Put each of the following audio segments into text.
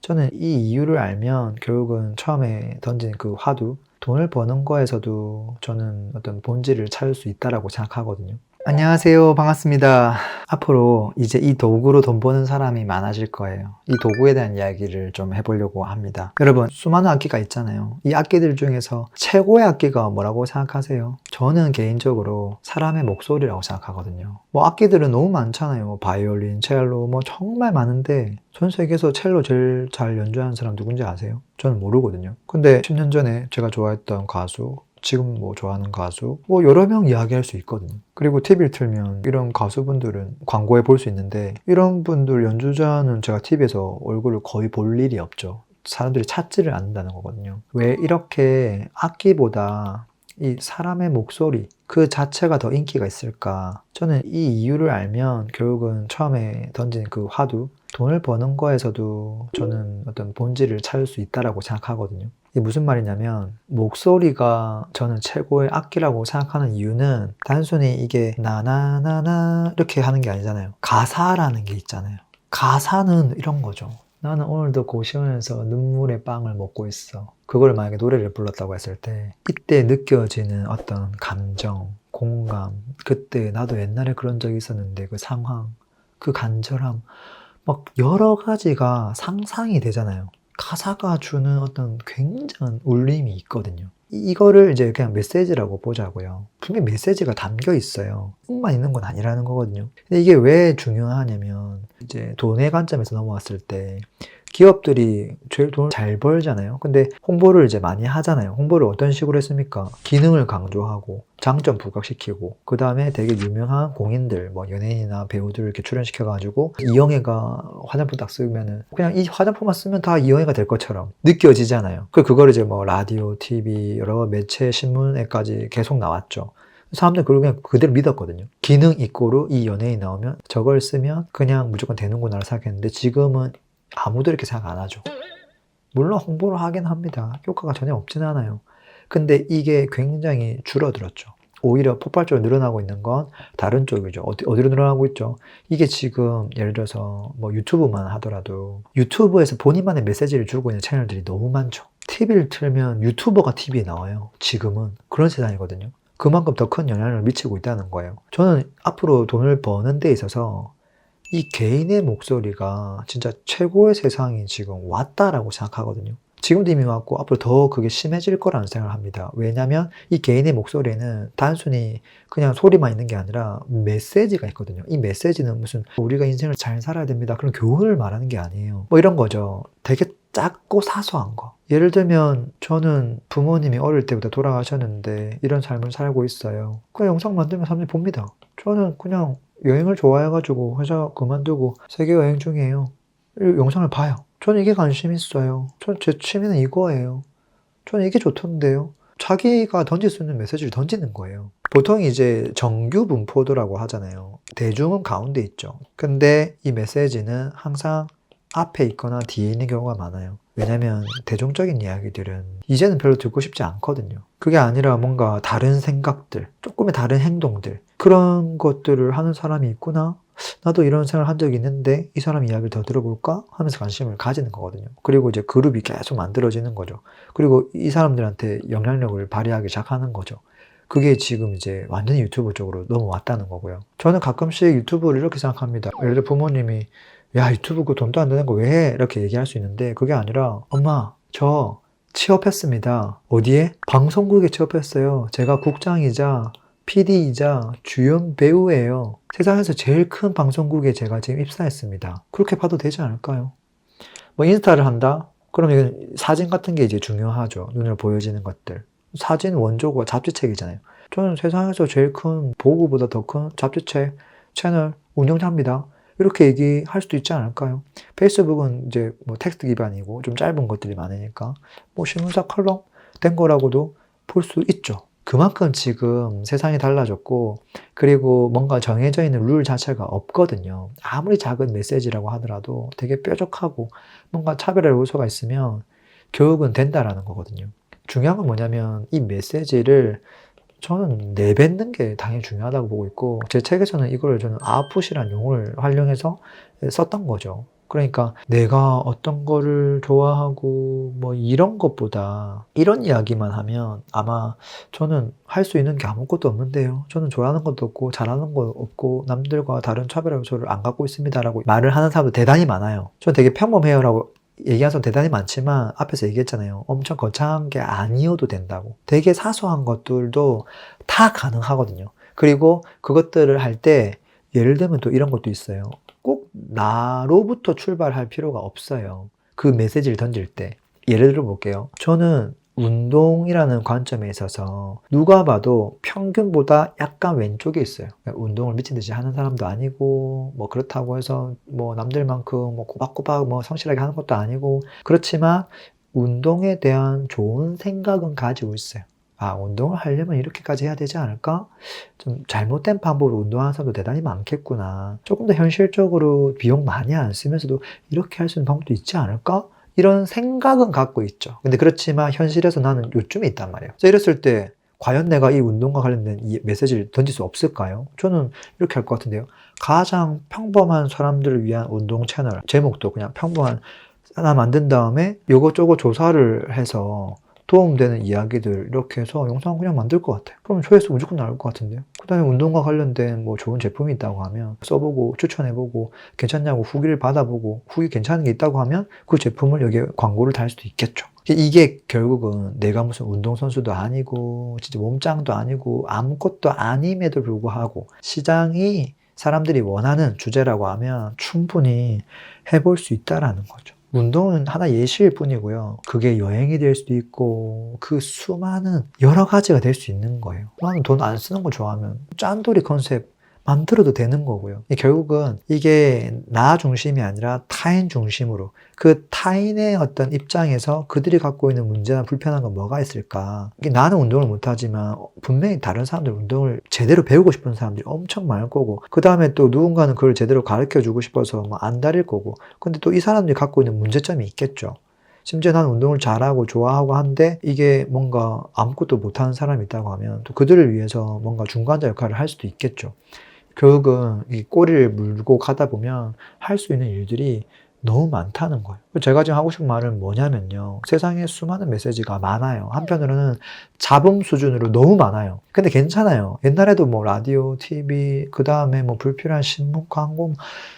저는 이 이유를 알면 결국은 처음에 던진 그 화두, 돈을 버는 거에서도 저는 어떤 본질을 찾을 수 있다라고 생각하거든요. 안녕하세요. 반갑습니다. 앞으로 이제 이 도구로 돈 버는 사람이 많아질 거예요. 이 도구에 대한 이야기를 좀 해보려고 합니다. 여러분, 수많은 악기가 있잖아요. 이 악기들 중에서 최고의 악기가 뭐라고 생각하세요? 저는 개인적으로 사람의 목소리라고 생각하거든요. 악기들은 너무 많잖아요. 바이올린, 첼로, 정말 많은데 전 세계에서 첼로 제일 잘 연주하는 사람 누군지 아세요? 저는 모르거든요. 근데 10년 전에 제가 좋아했던 가수, 지금 좋아하는 가수, 여러 명 이야기할 수 있거든요. 그리고 TV를 틀면 이런 가수분들은 광고에 볼 수 있는데 이런 분들 연주자는 제가 TV에서 얼굴을 거의 볼 일이 없죠. 사람들이 찾지를 않는다는 거거든요. 왜 이렇게 악기보다 이 사람의 목소리 그 자체가 더 인기가 있을까? 저는 이 이유를 알면 결국은 처음에 던진 그 화두, 돈을 버는 거에서도 저는 어떤 본질을 찾을 수 있다라고 생각하거든요. 이게 무슨 말이냐면 목소리가 저는 최고의 악기라고 생각하는 이유는 단순히 이게 나나나나 이렇게 하는 게 아니잖아요. 가사라는 게 있잖아요. 가사는 이런 거죠. 나는 오늘도 고시원에서 눈물의 빵을 먹고 있어. 그걸 만약에 노래를 불렀다고 했을 때 이때 느껴지는 어떤 감정, 공감, 그때 나도 옛날에 그런 적이 있었는데 그 상황, 그 간절함, 여러 가지가 상상이 되잖아요. 가사가 주는 어떤 굉장한 울림이 있거든요. 이거를 이제 그냥 메시지라고 보자고요. 분명히 메시지가 담겨 있어요. 뜻만 있는 건 아니라는 거거든요. 근데 이게 왜 중요하냐면 이제 돈의 관점에서 넘어왔을 때 기업들이 제일 돈을 잘 벌잖아요. 근데 홍보를 이제 많이 하잖아요. 홍보를 어떤 식으로 했습니까? 기능을 강조하고 장점 부각시키고 그 다음에 되게 유명한 공인들, 연예인이나 배우들 이렇게 출연시켜가지고 이영애가 화장품 딱 쓰면은 그냥 이 화장품만 쓰면 다 이영애가 될 것처럼 느껴지잖아요. 그거를 이제 라디오, TV, 여러 매체, 신문에까지 계속 나왔죠. 사람들 그걸 그냥 그대로 믿었거든요. 기능 입고로 이 연예인 나오면 저걸 쓰면 그냥 무조건 되는구나를 생각했는데 지금은 아무도 이렇게 생각 안 하죠. 물론 홍보를 하긴 합니다. 효과가 전혀 없진 않아요. 근데 이게 굉장히 줄어들었죠. 오히려 폭발적으로 늘어나고 있는 건 다른 쪽이죠. 어디로 늘어나고 있죠? 이게 지금 예를 들어서 유튜브만 하더라도 유튜브에서 본인만의 메시지를 주고 있는 채널들이 너무 많죠. TV를 틀면 유튜버가 TV에 나와요. 지금은 그런 세상이거든요. 그만큼 더 큰 영향을 미치고 있다는 거예요. 저는 앞으로 돈을 버는 데 있어서 이 개인의 목소리가 진짜 최고의 세상이 지금 왔다라고 생각하거든요. 지금도 이미 왔고 앞으로 더 그게 심해질 거라는 생각을 합니다. 왜냐하면 이 개인의 목소리는 단순히 그냥 소리만 있는 게 아니라 메시지가 있거든요. 이 메시지는 무슨 우리가 인생을 잘 살아야 됩니다. 그런 교훈을 말하는 게 아니에요. 이런 거죠. 되게 작고 사소한 거. 예를 들면 저는 부모님이 어릴 때부터 돌아가셨는데 이런 삶을 살고 있어요. 그 영상 만들면 사람들이 봅니다. 저는 그냥 여행을 좋아해가지고 회사 그만두고 세계 여행 중이에요. 이 영상을 봐요. 저는 이게 관심 있어요. 제 취미는 이거예요. 저는 이게 좋던데요. 자기가 던질 수 있는 메시지를 던지는 거예요. 보통 이제 정규 분포도라고 하잖아요. 대중은 가운데 있죠. 근데 이 메시지는 항상 앞에 있거나 뒤에 있는 경우가 많아요. 왜냐면 대중적인 이야기들은 이제는 별로 듣고 싶지 않거든요. 그게 아니라 뭔가 다른 생각들, 조금의 다른 행동들, 그런 것들을 하는 사람이 있구나. 나도 이런 생각을 한 적이 있는데 이 사람 이야기를 더 들어볼까? 하면서 관심을 가지는 거거든요. 그리고 이제 그룹이 계속 만들어지는 거죠. 그리고 이 사람들한테 영향력을 발휘하기 시작하는 거죠. 그게 지금 이제 완전히 유튜브 쪽으로 넘어왔다는 거고요. 저는 가끔씩 유튜브를 이렇게 생각합니다. 예를 들어 부모님이 야, 유튜브 그 돈도 안 되는 거 왜 해? 이렇게 얘기할 수 있는데 그게 아니라 엄마, 저 취업했습니다. 어디에? 방송국에 취업했어요. 제가 국장이자 PD이자 주연 배우예요. 세상에서 제일 큰 방송국에 제가 지금 입사했습니다. 그렇게 봐도 되지 않을까요? 인스타를 한다? 그럼 이건 사진 같은 게 이제 중요하죠. 눈으로 보여지는 것들. 사진 원조가 잡지책이잖아요. 저는 세상에서 제일 큰, 보고보다 더 큰 잡지책 채널 운영자입니다. 이렇게 얘기할 수도 있지 않을까요? 페이스북은 이제 텍스트 기반이고 좀 짧은 것들이 많으니까 신문사 컬럼 된 거라고도 볼 수 있죠. 그만큼 지금 세상이 달라졌고 그리고 뭔가 정해져 있는 룰 자체가 없거든요. 아무리 작은 메시지라고 하더라도 되게 뾰족하고 뭔가 차별할 요소가 있으면 교육은 된다라는 거거든요. 중요한 건 뭐냐면 이 메시지를 저는 내뱉는 게 당연히 중요하다고 보고 있고 제 책에서는 이걸 저는 아웃풋이라는 용어를 활용해서 썼던 거죠. 그러니까 내가 어떤 거를 좋아하고 뭐 이런 것보다 이런 이야기만 하면 아마 저는 할 수 있는 게 아무것도 없는데요. 저는 좋아하는 것도 없고 잘하는 거 없고 남들과 다른 차별 요소를 안 갖고 있습니다라고 말을 하는 사람도 대단히 많아요. 저는 되게 평범해요라고 얘기하는 사람 대단히 많지만 앞에서 얘기했잖아요. 엄청 거창한 게 아니어도 된다고. 되게 사소한 것들도 다 가능하거든요. 그리고 그것들을 할 때 예를 들면 또 이런 것도 있어요. 꼭 나로부터 출발할 필요가 없어요. 그 메시지를 던질 때. 예를 들어 볼게요. 저는 운동이라는 관점에 있어서 누가 봐도 평균보다 약간 왼쪽에 있어요. 운동을 미친 듯이 하는 사람도 아니고 뭐 그렇다고 해서 뭐 남들만큼 뭐 꼬박꼬박 뭐 성실하게 하는 것도 아니고 그렇지만 운동에 대한 좋은 생각은 가지고 있어요. 아, 운동을 하려면 이렇게까지 해야 되지 않을까? 좀 잘못된 방법으로 운동하는 사람도 대단히 많겠구나. 조금 더 현실적으로 비용 많이 안 쓰면서도 이렇게 할 수 있는 방법도 있지 않을까? 이런 생각은 갖고 있죠. 근데 그렇지만 현실에서 나는 요쯤에 있단 말이에요. 그래서 이랬을 때 과연 내가 이 운동과 관련된 이 메시지를 던질 수 없을까요? 저는 이렇게 할 것 같은데요. 가장 평범한 사람들을 위한 운동 채널, 제목도 그냥 평범한 하나 만든 다음에 요것저것 조사를 해서 도움되는 이야기들 이렇게 해서 영상 그냥 만들 것 같아요. 그럼 조회수 무조건 나올 것 같은데요. 그 다음에 운동과 관련된 뭐 좋은 제품이 있다고 하면 써보고 추천해보고 괜찮냐고 후기를 받아보고 후기 괜찮은 게 있다고 하면 그 제품을 여기에 광고를 달 수도 있겠죠. 이게 결국은 내가 무슨 운동선수도 아니고 진짜 몸짱도 아니고 아무것도 아님에도 불구하고 시장이 사람들이 원하는 주제라고 하면 충분히 해볼 수 있다라는 거죠. 운동은 하나 예시일 뿐이고요. 그게 여행이 될 수도 있고 그 수많은 여러 가지가 될 수 있는 거예요. 나는 돈 안 쓰는 거 좋아하면 짠돌이 컨셉 만들어도 되는 거고요. 결국은 이게 나 중심이 아니라 타인 중심으로 그 타인의 어떤 입장에서 그들이 갖고 있는 문제나 불편한 건 뭐가 있을까? 이게 나는 운동을 못하지만 분명히 다른 사람들 운동을 제대로 배우고 싶은 사람들이 엄청 많을 거고 그 다음에 또 누군가는 그걸 제대로 가르쳐 주고 싶어서 뭐 안 다릴 거고 근데 또 이 사람들이 갖고 있는 문제점이 있겠죠. 심지어 난 운동을 잘하고 좋아하고 한데 이게 뭔가 아무것도 못하는 사람이 있다고 하면 또 그들을 위해서 뭔가 중간자 역할을 할 수도 있겠죠. 결국은 이 꼬리를 물고 가다 보면 할 수 있는 일들이 너무 많다는 거예요. 제가 지금 하고 싶은 말은 뭐냐면요. 세상에 수많은 메시지가 많아요. 한편으로는 잡음 수준으로 너무 많아요. 근데 괜찮아요. 옛날에도 뭐 라디오, TV, 그 다음에 뭐 불필요한 신문, 광고,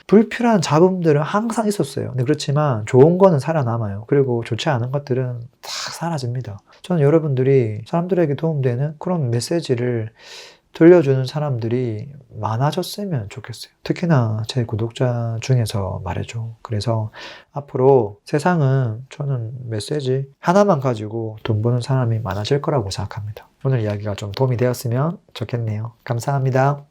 불필요한 잡음들은 항상 있었어요. 근데 그렇지만 좋은 거는 살아남아요. 그리고 좋지 않은 것들은 다 사라집니다. 저는 여러분들이 사람들에게 도움되는 그런 메시지를 들려주는 사람들이 많아졌으면 좋겠어요. 특히나 제 구독자 중에서 말이죠. 그래서 앞으로 세상은 저는 메시지 하나만 가지고 돈 버는 사람이 많아질 거라고 생각합니다. 오늘 이야기가 좀 도움이 되었으면 좋겠네요. 감사합니다.